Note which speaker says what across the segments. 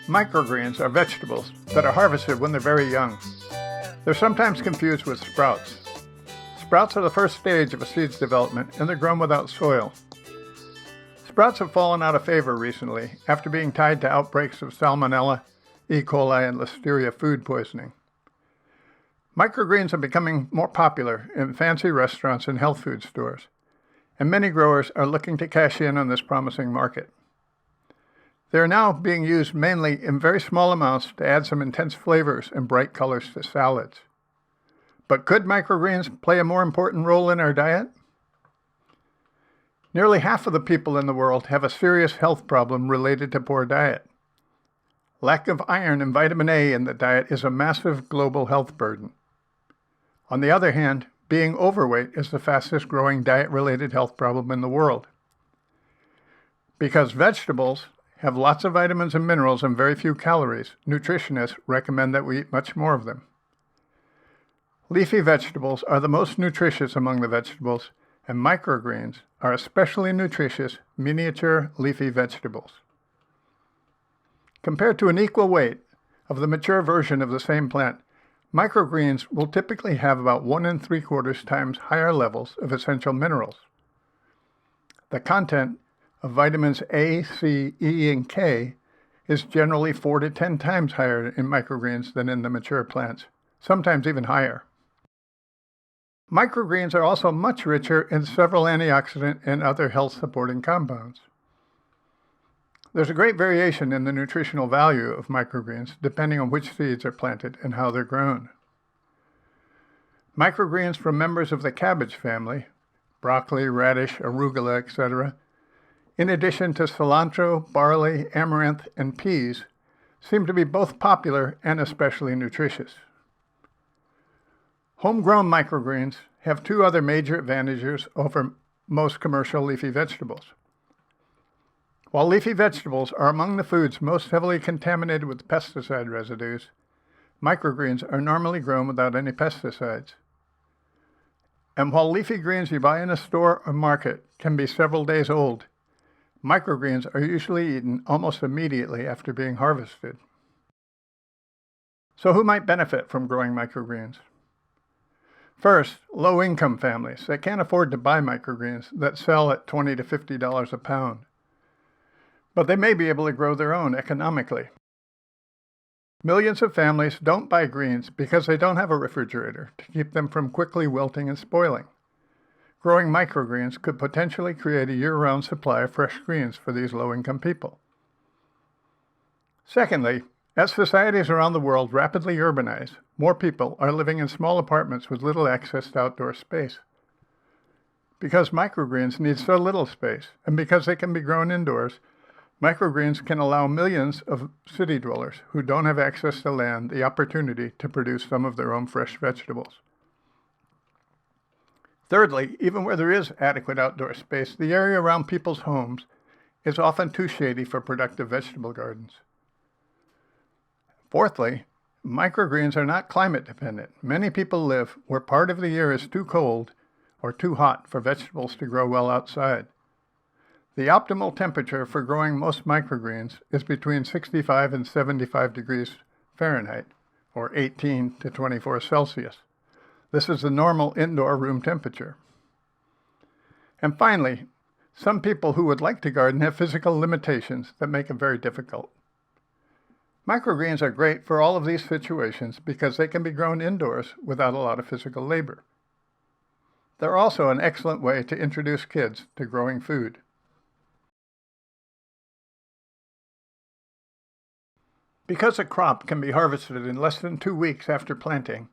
Speaker 1: Microgreens are vegetables that are harvested when they're very young. They're sometimes confused with sprouts. Sprouts are the first stage of a seed's development, and they're grown without soil. Sprouts have fallen out of favor recently after being tied to outbreaks of Salmonella, E. coli, and Listeria food poisoning. Microgreens are becoming more popular in fancy restaurants and health food stores, and many growers are looking to cash in on this promising market. They are now being used mainly in very small amounts to add some intense flavors and bright colors to salads. But could microgreens play a more important role in our diet? Nearly half of the people in the world have a serious health problem related to poor diet. Lack of iron and vitamin A in the diet is a massive global health burden. On the other hand, being overweight is the fastest growing diet-related health problem in the world. Because vegetables have lots of vitamins and minerals and very few calories, nutritionists recommend that we eat much more of them. Leafy vegetables are the most nutritious among the vegetables, and microgreens are especially nutritious miniature leafy vegetables. Compared to an equal weight of the mature version of the same plant, microgreens will typically have about 1 3/4 times higher levels of essential minerals. The content of vitamins A, C, E, and K is generally 4 to 10 times higher in microgreens than in the mature plants, sometimes even higher. Microgreens are also much richer in several antioxidant and other health-supporting compounds. There's a great variation in the nutritional value of microgreens depending on which seeds are planted and how they're grown. Microgreens from members of the cabbage family, broccoli, radish, arugula, etc., in addition to cilantro, barley, amaranth, and peas, seem to be both popular and especially nutritious. Homegrown microgreens have two other major advantages over most commercial leafy vegetables. While leafy vegetables are among the foods most heavily contaminated with pesticide residues, microgreens are normally grown without any pesticides. And while leafy greens you buy in a store or market can be several days old, microgreens are usually eaten almost immediately after being harvested. So who might benefit from growing microgreens? First, low-income families that can't afford to buy microgreens that sell at $20 to $50 a pound. But they may be able to grow their own economically. Millions of families don't buy greens because they don't have a refrigerator to keep them from quickly wilting and spoiling. Growing microgreens could potentially create a year-round supply of fresh greens for these low-income people. Secondly, as societies around the world rapidly urbanize, more people are living in small apartments with little access to outdoor space. Because microgreens need so little space, and because they can be grown indoors, microgreens can allow millions of city dwellers who don't have access to land the opportunity to produce some of their own fresh vegetables. Thirdly, even where there is adequate outdoor space, the area around people's homes is often too shady for productive vegetable gardens. Fourthly, microgreens are not climate dependent. Many people live where part of the year is too cold or too hot for vegetables to grow well outside. The optimal temperature for growing most microgreens is between 65 and 75 degrees Fahrenheit, or 18 to 24 Celsius. This is the normal indoor room temperature. And finally, some people who would like to garden have physical limitations that make it very difficult. Microgreens are great for all of these situations because they can be grown indoors without a lot of physical labor. They're also an excellent way to introduce kids to growing food. Because a crop can be harvested in less than 2 weeks after planting,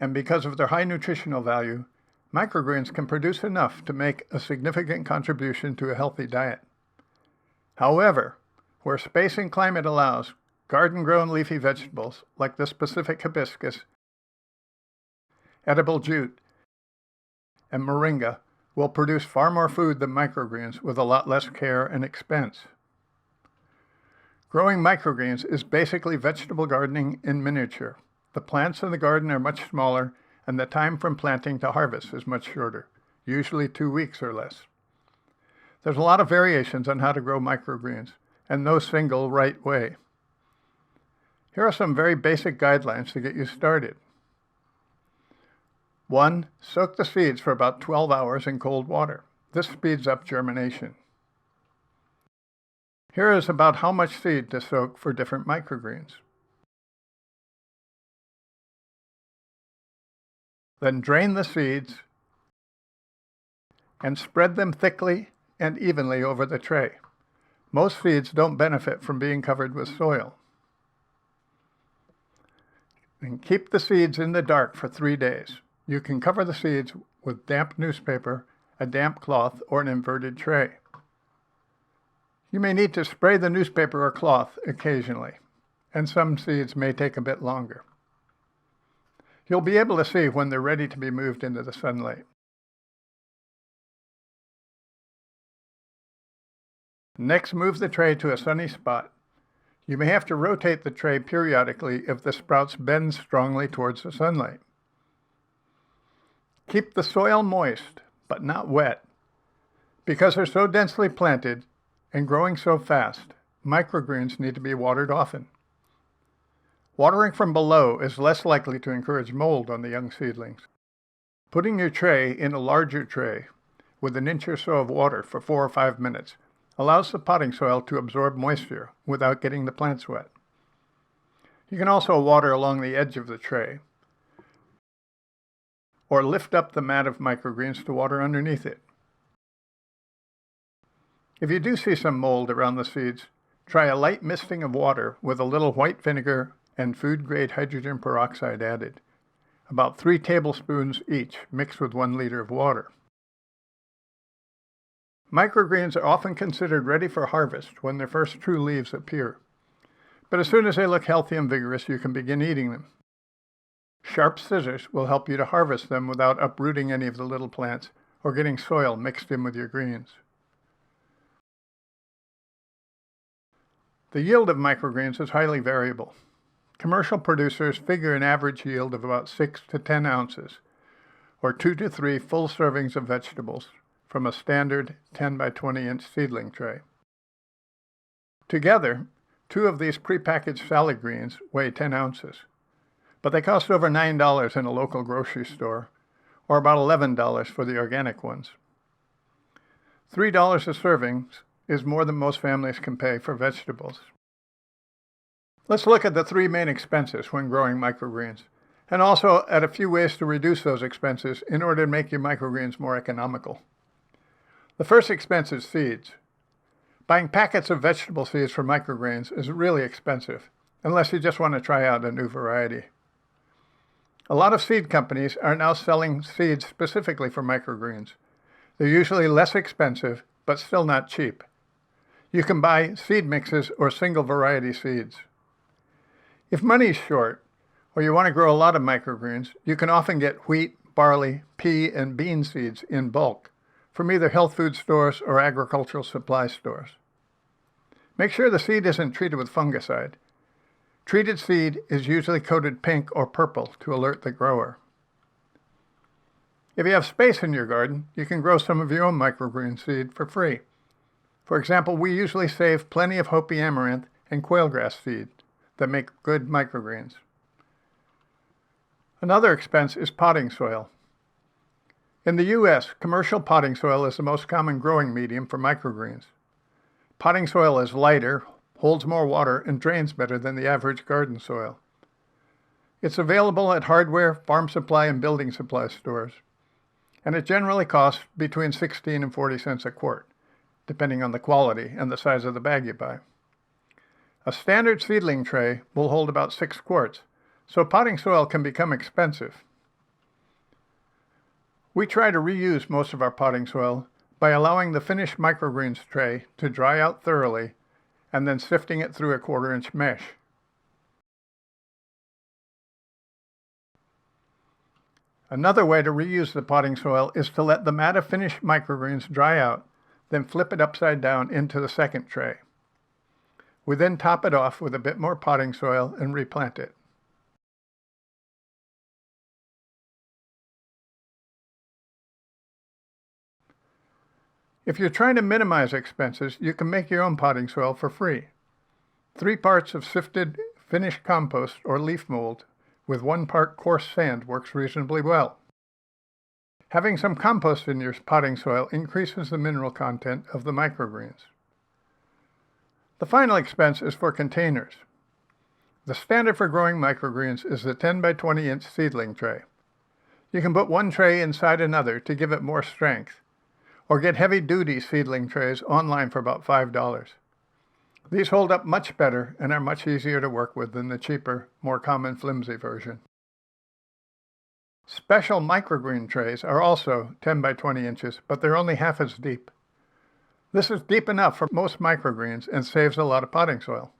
Speaker 1: and because of their high nutritional value, microgreens can produce enough to make a significant contribution to a healthy diet. However, where space and climate allows, garden-grown leafy vegetables like the specific hibiscus, edible jute, and moringa will produce far more food than microgreens with a lot less care and expense. Growing microgreens is basically vegetable gardening in miniature. The plants in the garden are much smaller, and the time from planting to harvest is much shorter, usually 2 weeks or less. There's a lot of variations on how to grow microgreens, and no single right way. Here are some very basic guidelines to get you started. 1. Soak the seeds for about 12 hours in cold water. This speeds up germination. Here is about how much seed to soak for different microgreens. Then drain the seeds and spread them thickly and evenly over the tray. Most seeds don't benefit from being covered with soil. And keep the seeds in the dark for 3 days. You can cover the seeds with damp newspaper, a damp cloth, or an inverted tray. You may need to spray the newspaper or cloth occasionally, and some seeds may take a bit longer. You'll be able to see when they're ready to be moved into the sunlight. Next, move the tray to a sunny spot. You may have to rotate the tray periodically if the sprouts bend strongly towards the sunlight. Keep the soil moist, but not wet. Because they're so densely planted and growing so fast, microgreens need to be watered often. Watering from below is less likely to encourage mold on the young seedlings. Putting your tray in a larger tray with an inch or so of water for 4 or 5 minutes allows the potting soil to absorb moisture without getting the plants wet. You can also water along the edge of the tray, or lift up the mat of microgreens to water underneath it. If you do see some mold around the seeds, try a light misting of water with a little white vinegar and food-grade hydrogen peroxide added, about 3 tablespoons each mixed with 1 liter of water. Microgreens are often considered ready for harvest when their first true leaves appear, but as soon as they look healthy and vigorous, you can begin eating them. Sharp scissors will help you to harvest them without uprooting any of the little plants or getting soil mixed in with your greens. The yield of microgreens is highly variable. Commercial producers figure an average yield of about 6 to 10 ounces, or 2 to 3 full servings of vegetables from a standard 10 by 20 inch seedling tray. Together, 2 of these prepackaged salad greens weigh 10 ounces, but they cost over $9 in a local grocery store, or about $11 for the organic ones. $3 a serving is more than most families can pay for vegetables. Let's look at the 3 main expenses when growing microgreens, and also at a few ways to reduce those expenses in order to make your microgreens more economical. The first expense is seeds. Buying packets of vegetable seeds for microgreens is really expensive, unless you just want to try out a new variety. A lot of seed companies are now selling seeds specifically for microgreens. They're usually less expensive, but still not cheap. You can buy seed mixes or single variety seeds. If money's short, or you want to grow a lot of microgreens, you can often get wheat, barley, pea, and bean seeds in bulk from either health food stores or agricultural supply stores. Make sure the seed isn't treated with fungicide. Treated seed is usually coated pink or purple to alert the grower. If you have space in your garden, you can grow some of your own microgreen seed for free. For example, we usually save plenty of Hopi amaranth and quailgrass seed that make good microgreens. Another expense is potting soil. In the U.S., commercial potting soil is the most common growing medium for microgreens. Potting soil is lighter, holds more water, and drains better than the average garden soil. It's available at hardware, farm supply, and building supply stores, and it generally costs between 16 and 40 cents a quart, depending on the quality and the size of the bag you buy. A standard seedling tray will hold about 6 quarts, so potting soil can become expensive. We try to reuse most of our potting soil by allowing the finished microgreens tray to dry out thoroughly and then sifting it through a 1/4 inch mesh. Another way to reuse the potting soil is to let the mat of finished microgreens dry out, then flip it upside down into the second tray. We then top it off with a bit more potting soil and replant it. If you're trying to minimize expenses, you can make your own potting soil for free. 3 parts of sifted finished compost or leaf mold with 1 part coarse sand works reasonably well. Having some compost in your potting soil increases the mineral content of the microgreens. The final expense is for containers. The standard for growing microgreens is the 10 by 20 inch seedling tray. You can put one tray inside another to give it more strength, or get heavy-duty seedling trays online for about $5. These hold up much better and are much easier to work with than the cheaper, more common flimsy version. Special microgreen trays are also 10 by 20 inches, but they're only half as deep. This is deep enough for most microgreens and saves a lot of potting soil.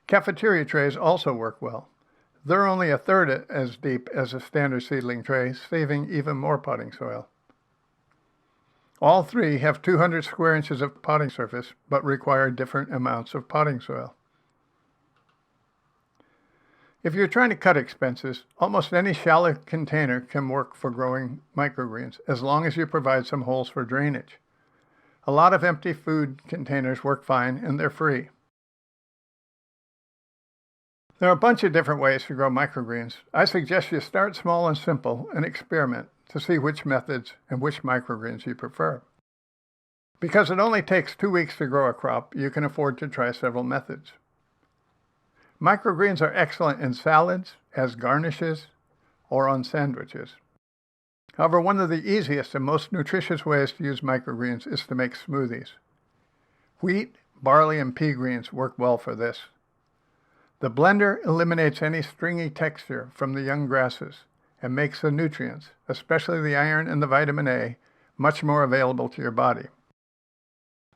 Speaker 1: Cafeteria trays also work well. They're only a third as deep as a standard seedling tray, saving even more potting soil. All 3 have 200 square inches of potting surface, but require different amounts of potting soil. If you're trying to cut expenses, almost any shallow container can work for growing microgreens, as long as you provide some holes for drainage. A lot of empty food containers work fine, and they're free. There are a bunch of different ways to grow microgreens. I suggest you start small and simple and experiment to see which methods and which microgreens you prefer. Because it only takes 2 weeks to grow a crop, you can afford to try several methods. Microgreens are excellent in salads, as garnishes, or on sandwiches. However, one of the easiest and most nutritious ways to use microgreens is to make smoothies. Wheat, barley, and pea greens work well for this. The blender eliminates any stringy texture from the young grasses and makes the nutrients, especially the iron and the vitamin A, much more available to your body.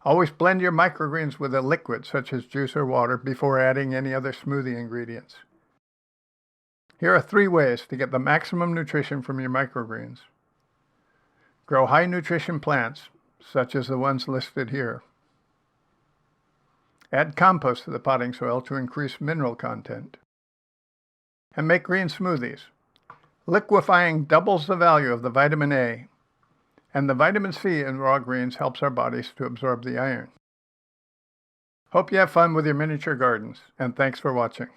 Speaker 1: Always blend your microgreens with a liquid such as juice or water before adding any other smoothie ingredients. Here are 3 ways to get the maximum nutrition from your microgreens. Grow high nutrition plants, such as the ones listed here. Add compost to the potting soil to increase mineral content. And make green smoothies. Liquefying doubles the value of the vitamin A, and the vitamin C in raw greens helps our bodies to absorb the iron. Hope you have fun with your miniature gardens, and thanks for watching.